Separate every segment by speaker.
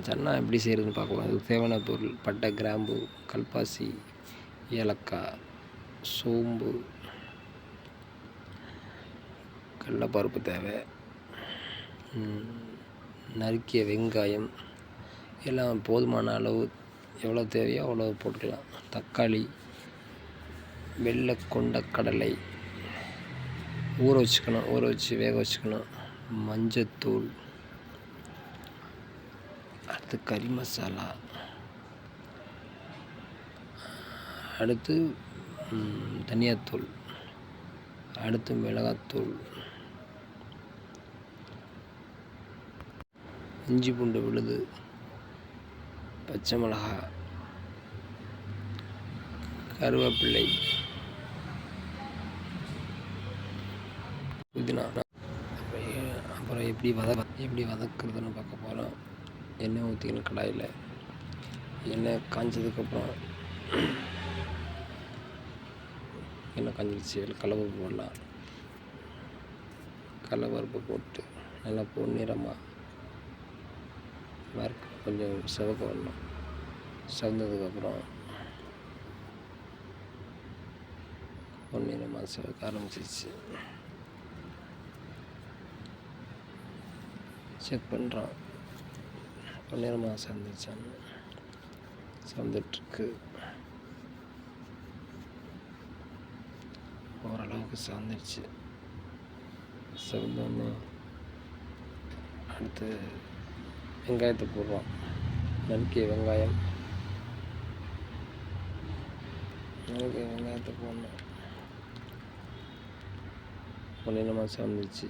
Speaker 1: சன்னா எப்படி செய்கிறதுன்னு பார்க்கலாம். அதுக்கு தேவையான பொருள்: பட்டை, கிராம்பு, கல்பாசி, ஏலக்காய், சோம்பு, கடலப்பருப்பு தேவை, நறுக்கிய வெங்காயம், எல்லாம் போதுமான அளவு எவ்வளோ தேவையோ அவ்வளோ போட்டுக்கலாம். தக்காளி, வெள்ளை கொண்டக்கடலை ஊற வச்சு வேக வச்சுக்கணும். மஞ்சத்தூள், அடுத்து கறி மசாலா, அடுத்து தனியாத்தூள், அடுத்து மிளகாத்தூள், இஞ்சி பூண்டு விழுது, பச்சை மிளகா, கருவேப்பிள்ளை, புதினா. அப்புறம் எப்படி வதக்குறதுன்னு பார்க்க போகிறோம். எண்ணெய் ஊற்றிக்கணும். கடாயில் எண்ணெய் காய்ஞ்சதுக்கப்புறம் எண்ணெய் காஞ்சிடுச்சு. கடலப்பருப்பு போடலாம். கடலப்பருப்பு போட்டு நல்லா பொன்னிறமாக கொஞ்சம் செவக்க வரணும். செவந்ததுக்கப்புறம் பொன்னிறமாக செவக்க ஆரம்பிச்சிச்சு. செக் பண்ணுறோம் பொன்னிறமாக செவந்துச்சான்னு. செவந்துட்டுருக்கு. ஓரளவுக்கு செவந்துடுச்சு. செவந்தோன்னு அடுத்து வெங்காயத்தை போடுறோம். நறுக்கிய வெங்காயத்தை போடணும். பொன்னிறமாக செவந்துச்சு.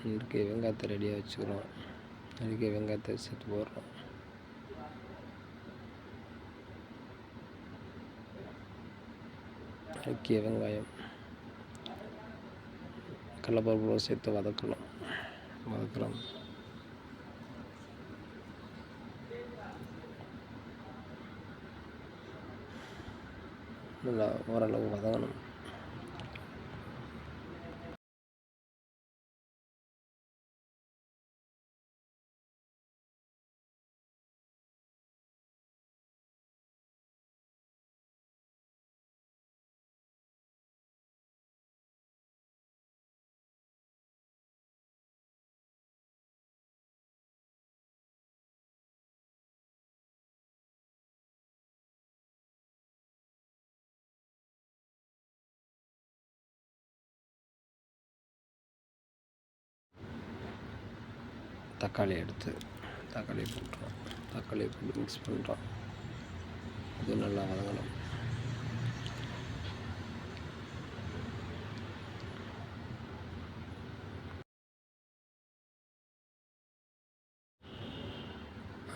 Speaker 1: நறுக்கிய வெங்காயத்தை ரெடியாக வச்சுக்கிறோம். நறுக்கிய வெங்காயத்தை சேர்த்து போடுறோம். நறுக்கிய வெங்காயம் கடலப்பருப்போடு சேர்த்து வதக்கலாம். நல்லா ஓரளவு வதங்கணும். தக்காளியை போட்டுறோம். தக்காளியை போட்டு மிக்ஸ் பண்ணுறோம். அது நல்லா வதங்கணும்.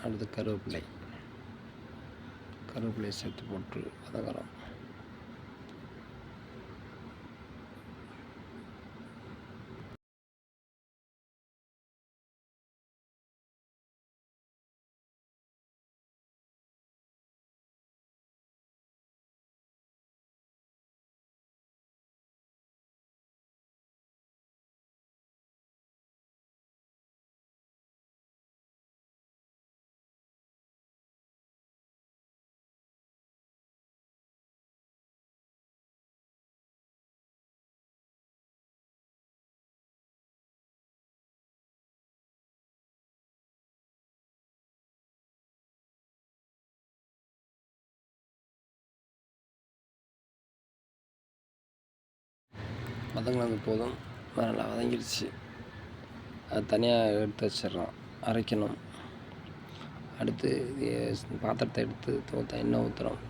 Speaker 1: அடுத்து கருவேப்பிலை சேர்த்து போட்டு வதங்குறோம். வதங்கினது போதும். நல்லா வதங்கிடுச்சு. அது தனியாக எடுத்து வச்சிடறோம். அரைக்கணும். அடுத்து பாத்திரத்தை எடுத்து எண்ணெய் ஊற்றுறோம்.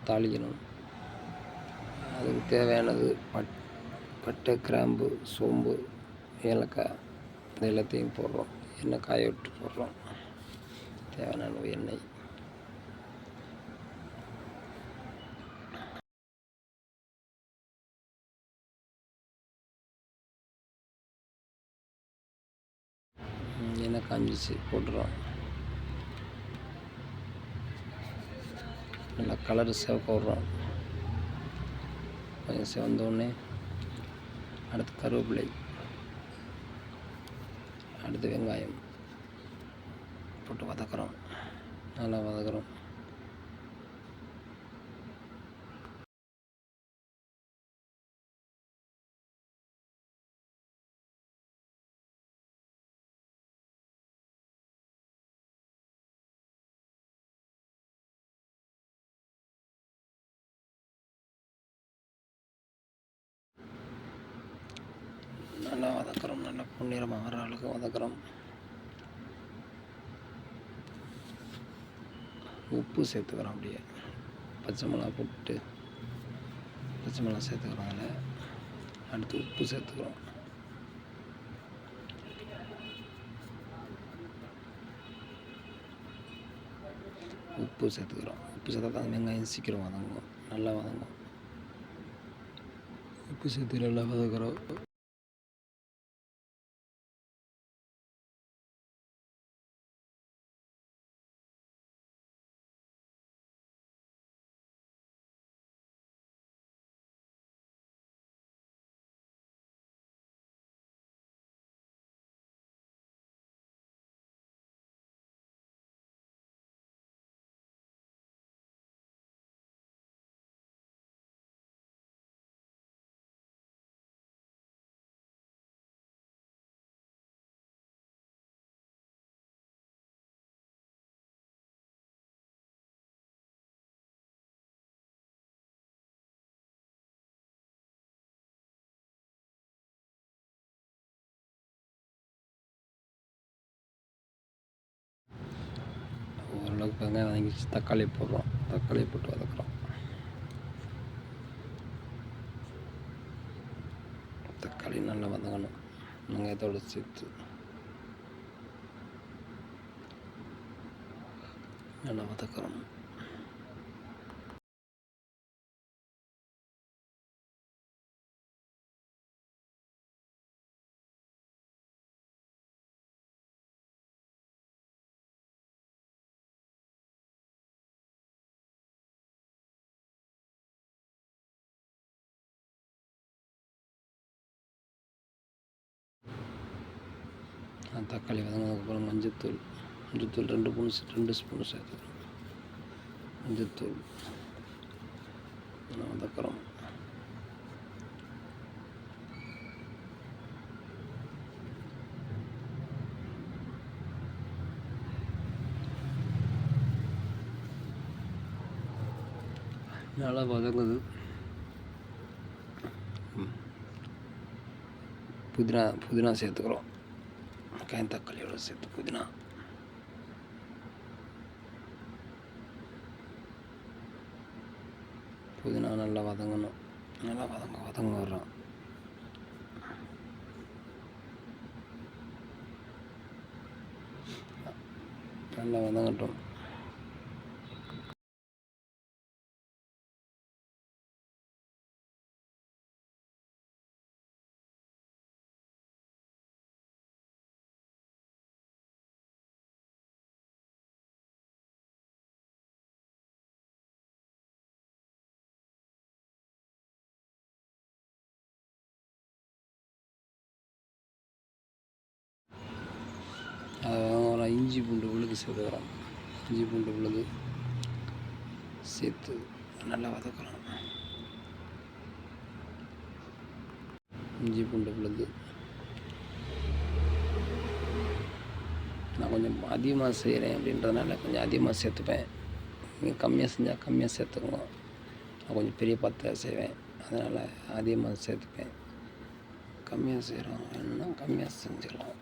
Speaker 1: தாளிக்கணும். அதுக்கு தேவையானது பட்டை, கிராம்பு, சோம்பு, ஏலக்காய் இது எல்லாத்தையும் போடுறோம். எண்ணெய் காய விட்டு போடுறோம். தேவையான அளவு எண்ணெய். எண்ணெய் காஞ்சிச்சு. போட்டுறோம். நல்லா கலரு சேவக்க விட்றோம். கொஞ்சம் செவந்தோடனே அடுத்து கருவேப்பிலை, அடுத்து வெங்காயம் போட்டு வதக்குறோம். நல்லா வதக்குறோம். நல்லா வதக்குறோம். நல்லா பொன்னிறமாக வர அளவுக்கு வதக்குறோம். உப்பு சேர்த்துக்கிறோம். அப்படியே பச்சை மிளகா போட்டு பச்சை மிளகா சேர்த்துக்கிறோம். அதில் அடுத்து உப்பு சேர்த்துக்கிறோம். உப்பு சேர்த்தா தான் வெங்காயம் சீக்கிரம் வதங்கும், நல்லா வதங்கும். உப்பு சேர்த்து நல்லா வதக்குறோம். ஓரளவுக்கு வெங்காயம் வதங்கிச்சு. தக்காளி போடுறோம். தக்காளி போட்டு வதக்குறோம். தக்காளி நல்லா வதங்கணும். வெங்காயத்தோடு சேர்த்து நல்லா வதக்குறோம். தக்காளி வதங்கினதுக்கப்புறம் மஞ்சத்தூள் 2 ஸ்பூன் சேர்த்துக்கிறோம். மஞ்சத்தூள் வதக்குறோம். நல்லா வதங்குது. புதினா சேர்த்துக்கிறோம். வெங்காயம் தக்காளியோட சேர்த்து புதினா நல்லா வதங்கணும். நல்லா வதங்க வர்றோம். நல்லா வதங்கட்டும். ஒரு இஞ்சி பூண்டு விழுது சேர்த்துக்கிறோம். இஞ்சி பூண்டு விழுது சேர்த்து நல்லா வதக்குறோம். இஞ்சி பூண்டு விழுது நான் கொஞ்சம் அதிகமாக செய்கிறேன் அப்படின்றதுனால கொஞ்சம் அதிகமாக சேர்த்துப்பேன். நீங்கள் கம்மியாக செஞ்சால் கம்மியாக சேர்த்துக்கோங்க. நான் கொஞ்சம் பெரிய பாத்திரம் செய்வேன், அதனால் அதிகமாக சேர்த்துப்பேன். கம்மியாக செய்கிறோம் வேணும்னா கம்மியாக செஞ்சுக்கலாம்.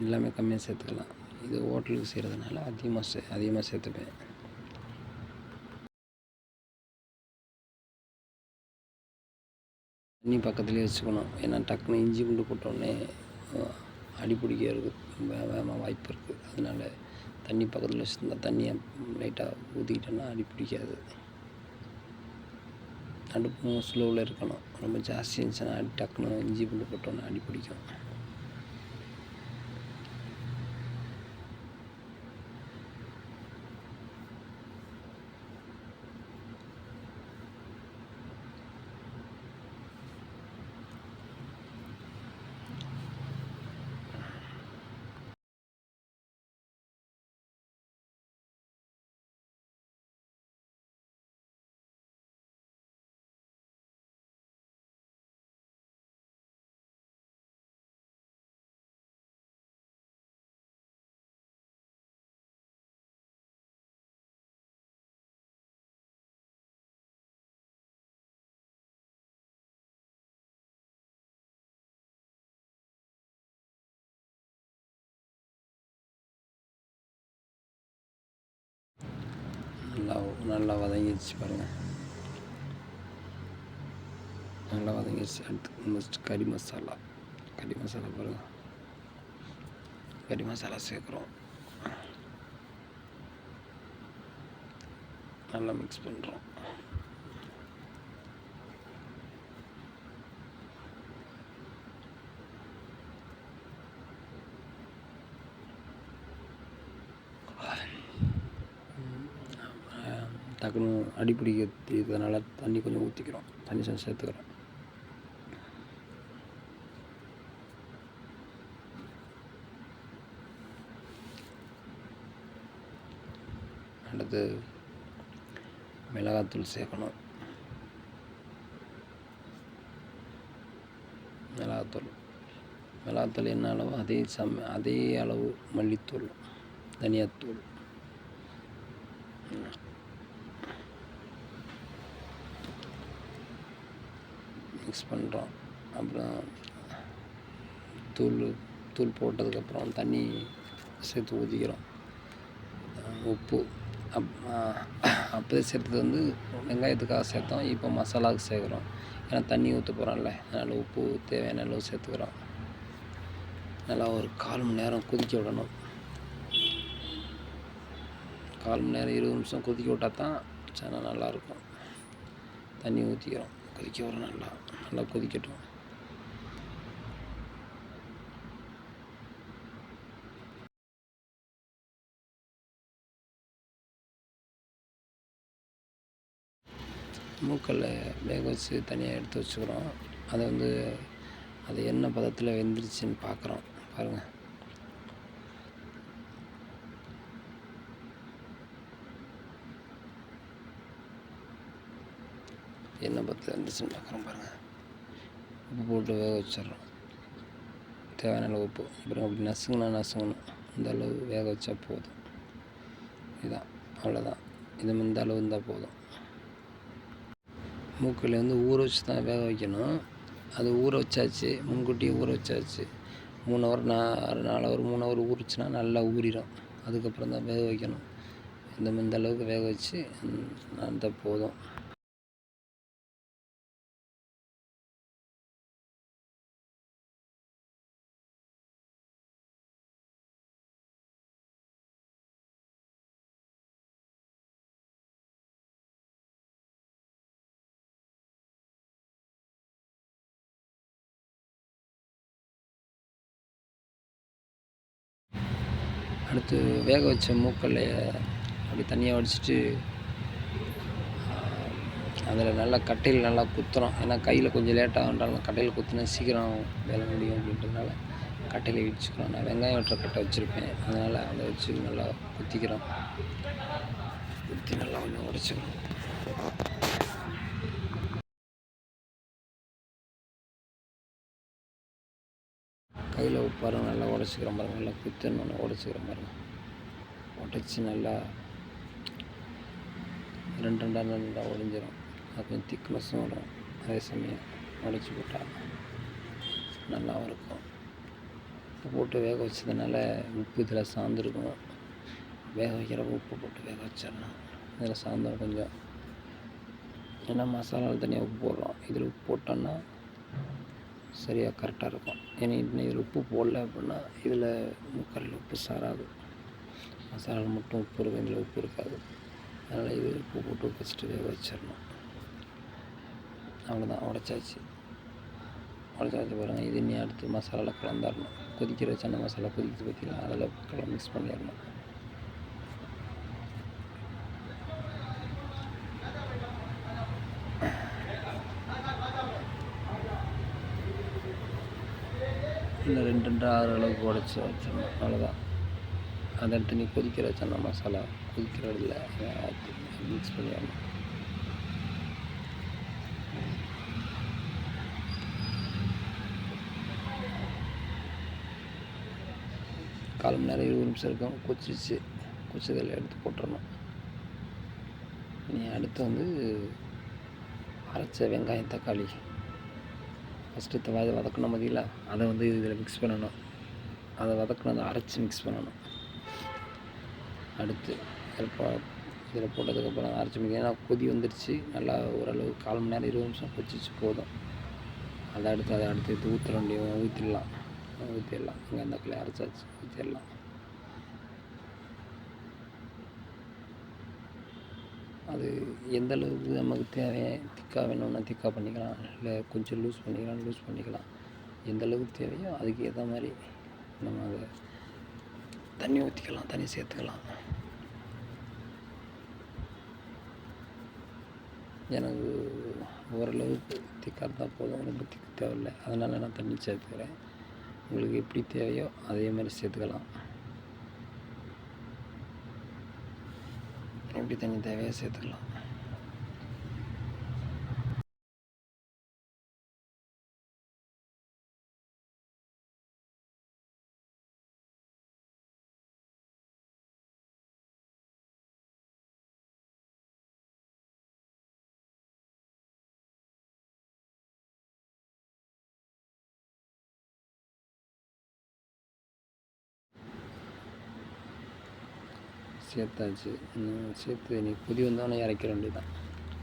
Speaker 1: எல்லாமே கம்மியாக சேர்த்துக்கலாம். இது ஹோட்டலுக்கு செய்கிறதுனால அதிகமாக சேர்த்துப்பேன். தண்ணி பக்கத்துலேயே வச்சுக்கணும். ஏன்னா டக்குன்னு இஞ்சி பூண்டு போட்டோடனே அடி பிடிக்கிறதுக்கு வேகமாக வாய்ப்பு இருக்குது. அதனால் தண்ணி பக்கத்தில் வச்சுருந்தா தண்ணியை லைட்டாக ஊற்றிக்கிட்டோன்னா அடி பிடிக்காது. அடுப்பும் ஸ்லோவில் இருக்கணும். ரொம்ப ஜாஸ்தி இருந்துச்சுன்னா டக்குன்னு இஞ்சி பூண்டு போட்டோன்னா அடி பிடிக்கும். நல்லா வதங்கிடுச்சு பாருங்கள், நல்லா வதங்கிடுச்சு. அடுத்து ஃபஸ்ட்டு கறி மசாலா பாருங்கள், கறி மசாலா சேர்க்குறோம். நல்லா மிக்ஸ் பண்ணுறோம். டக்குன்னு அடிப்பிடிக்கிறதுனால தண்ணி கொஞ்சம் ஊற்றிக்கிறோம், தண்ணி சேர்த்துக்கிறோம். அடுத்து மிளகாத்தூள் சேர்க்கணும். மிளகாத்தூள் என்ன அளவு அதே அளவு மல்லித்தூள், தனியாத்தூள். மிக்ஸ் பண்ணுறோம். அப்புறம் தூள் போட்டதுக்கப்புறம் தண்ணி சேர்த்து ஊற்றிக்கிறோம். உப்பு அப்போதே சேர்த்தது வெங்காயத்துக்காக சேர்த்தோம், இப்போ மசாலாவுக்கு சேர்க்குறோம். ஏன்னா தண்ணி ஊற்ற போகிறோம்ல, அதனால் உப்பு தேவையான அளவு சேர்த்துக்கிறோம். நல்லா ஒரு 1/4 மணி நேரம் கொதிக்க விடணும். 1/4 மணி நேரம் 20 நிமிஷம் கொதிக்க விட்டால் தான் சேனல் நல்லாயிருக்கும். தண்ணி ஊற்றிக்கிறோம், கொதிக்க விட நல்லா கொதிக்கட்டும். மூக்கல்ல வேக வச்சு தனியாக எடுத்து வச்சுக்கிறோம். அது என்ன பதத்தில் வெந்துருச்சுன்னு பார்க்குறோம். பாருங்கள், என்ன பதத்தில் வெந்துருச்சுன்னு பார்க்குறோம். பாருங்கள், உப்பு போட்டு வேக வச்சிட்றோம். தேவையான அளவு உப்பு. அப்புறம் அப்படி நசுங்கணும். இந்த அளவு வேக வச்சா போதும். இதுதான், அவ்வளோதான். இந்த அளவு இருந்தால் போதும். மூக்கல்ல ஊற வச்சு தான் வேக வைக்கணும். அது ஊற வச்சாச்சு, முன்கூட்டியே ஊற வச்சாச்சு. 3 ஹவர் 4 ஹவர் 3 ஹவர் ஊறிச்சுன்னா நல்லா ஊறிடும். அதுக்கப்புறம் தான் வேக வைக்கணும். இந்த அளவுக்கு வேக வச்சு இருந்தால் போதும். அடுத்து வேக வச்ச மூக்கல்லையை அப்படி தனியாக வடிச்சிட்டு அதில் நல்லா கட்டையில் நல்லா குத்துறோம். ஏன்னா கையில் கொஞ்சம் லேட்டாகன்றாலும் கட்டையில் குத்துனா சீக்கிரம் வேலை முடியும் அப்படின்றதுனால கட்டையில் இடிச்சுக்கிறோம். நான் வெங்காயம் வெட்டுற கட்டை வச்சுருப்பேன், அதனால் அதை வச்சு நல்லா குத்திக்கிறோம். குத்தி நல்லா கொஞ்சம் உடைச்சிக்கிறோம். கையில் பாருங்கள், நல்லா உடச்சிக்கிறோம் பாருங்கள். நல்லா குத்துன்னு உடச்சிக்கிறோம் பாருங்கள். உடச்சி நல்லா 2 ஒடிஞ்சிடும். அது கொஞ்சம் திக்னஸும் வரும். அதே சமயம் உடச்சி போட்டால் நல்லாவும் இருக்கும். உப்பு போட்டு வேக வச்சதுனால உப்பு இதில் சார்ந்துருக்கும். வேக வைக்கிறப்ப உப்பு போட்டு வேக வச்சிடணும். இதில் சாயந்தரம் கொஞ்சம், ஏன்னா மசாலாவில் தனியாக உப்பு போடுறோம். இதில் உப்பு போட்டோன்னா சரியாக கரெக்டாக இருக்கும். ஏன்னா இதில் உப்பு போடல அப்படின்னா இதில் மூக்கல்ல உப்பு சாராது. மசாலாவில் மட்டும் உப்பு இருக்கும், இதில் உப்பு இருக்காது. அதனால் இது உப்பு போட்டு ஃபஸ்ட்டு வேக வச்சிடணும். அவ்வளோதான், உடைச்சாச்சு பாருங்கள். இது இனி அடுத்து மசாலாவில் கலந்துடணும். கொதிக்கிற சன்ன மசாலா கொதிக்கிறது பார்த்தீங்கன்னா அதில் மிக்ஸ் பண்ணிடணும். இல்லை 2 ஆறு அளவுக்கு உடச்சி வச்சிடணும். அவ்வளோதான். அதை எடுத்து நீ கொதிக்கிற சன்ன மசாலா கொதிக்கிறதில்ல மிக்ஸ் பண்ணிடணும். கால் மணி நேரம் 20 நிமிஷம் இருக்கும். கொச்சிதில் எடுத்து போட்டுடணும். நீ அடுத்து அரைச்ச வெங்காயம் தக்காளி ஃபஸ்ட்டு வதக்கணும் மதியில், அதை இதில் மிக்ஸ் பண்ணணும். அதை வதக்கணும், அதை அரைச்சி மிக்ஸ் பண்ணணும். அடுத்து இதில் போட்டதுக்கப்புறம் அரைச்சி முடியும். கொதி வந்துடுச்சு, நல்லா ஓரளவு 1/4 மணி நேரம் 20 நிமிஷம் கொதிச்சு போதும். அதை அடுத்து இது ஊற்ற வேண்டிய ஊற்றிடலாம். இங்கே அந்த தக்காளி அரைச்சாச்சு, ஊற்றிடலாம். அது எந்த அளவுக்கு நமக்கு திக்காக வேணும்னா திக்காக பண்ணிக்கலாம், இல்லை கொஞ்சம் லூஸ் பண்ணிக்கலாம். எந்த அளவுக்கு தேவையோ அதுக்கு ஏற்ற மாதிரி நம்ம அதை தண்ணி ஊற்றிக்கலாம், தண்ணி சேர்த்துக்கலாம். எனக்கு ஓரளவுக்கு திக்காக இருந்தால் போதும், ரொம்ப திக்கு தேவையில்லை. அதனால் நான் தண்ணி சேர்த்துக்கிறேன். உங்களுக்கு எப்படி தேவையோ அதே மாதிரி சேர்த்துக்கலாம். எப்படி தண்ணி தேவையோ சேர்த்துக்கலாம். சேர்த்தாச்சு. சேர்த்து நீ கொதி வந்தோடனே இறக்கிற வேண்டியதான்.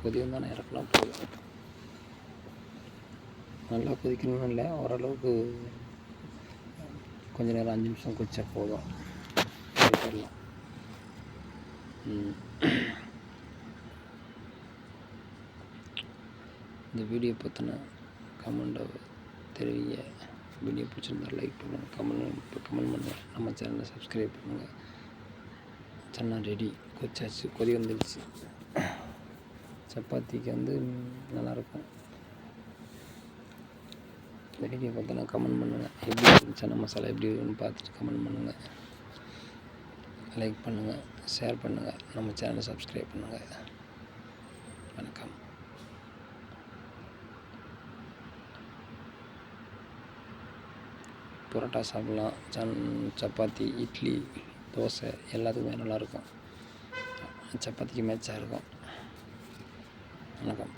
Speaker 1: கொதி வந்தோடனே இறக்கலாம் போதும். நல்லா கொதிக்கணும்னு இல்லை, ஓரளவுக்கு கொஞ்சம் நேரம் 5 நிமிஷம் கொதிச்சா போதும். போயிடலாம். இந்த வீடியோ பற்றின கமெண்ட்டை தெரிவிங்க. வீடியோ பிடிச்சிருந்தா லைக் பண்ணுங்கள், கமெண்ட் பண்ணுங்கள். நம்ம சேனலை சப்ஸ்கிரைப் பண்ணுங்கள். சன்னா ரெடி, கொதிச்சாச்சு, கொதி வந்துடுச்சு. சப்பாத்திக்கு நல்லாயிருக்கும். இந்த வீடியோ பார்த்தோன்னா கமெண்ட் பண்ணுங்கள். எப்படி இருந்துச்சு சன்னா மசாலா எப்படி இருக்குன்னு பார்த்துட்டு கமெண்ட் பண்ணுங்கள். லைக் பண்ணுங்கள், ஷேர் பண்ணுங்கள். நம்ம சேனலை சப்ஸ்கிரைப் பண்ணுங்கள். வணக்கம். பரோட்டா சாப்பிட்லாம், சப்பாத்தி, இட்லி, தோசை எல்லாத்துக்குமே நல்லாயிருக்கும். சப்பாத்திக்கு மேட்சாக இருக்கும். வணக்கம்.